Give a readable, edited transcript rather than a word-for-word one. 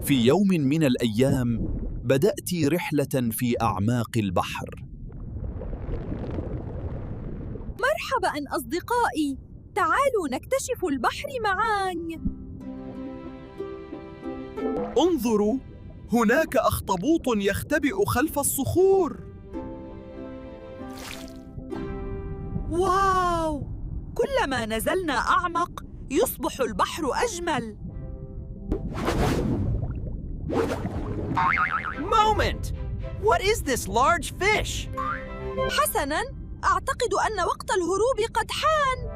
في يوم من الأيام بدأت رحلة في أعماق البحر. مرحباً أصدقائي، تعالوا نكتشف البحر معاً. انظروا، هناك أخطبوط يختبئ خلف الصخور. واو! كلما نزلنا أعمق يصبح البحر أجمل. Moment! What is this large fish? حسناً، أعتقد أن وقت الهروب قد حان.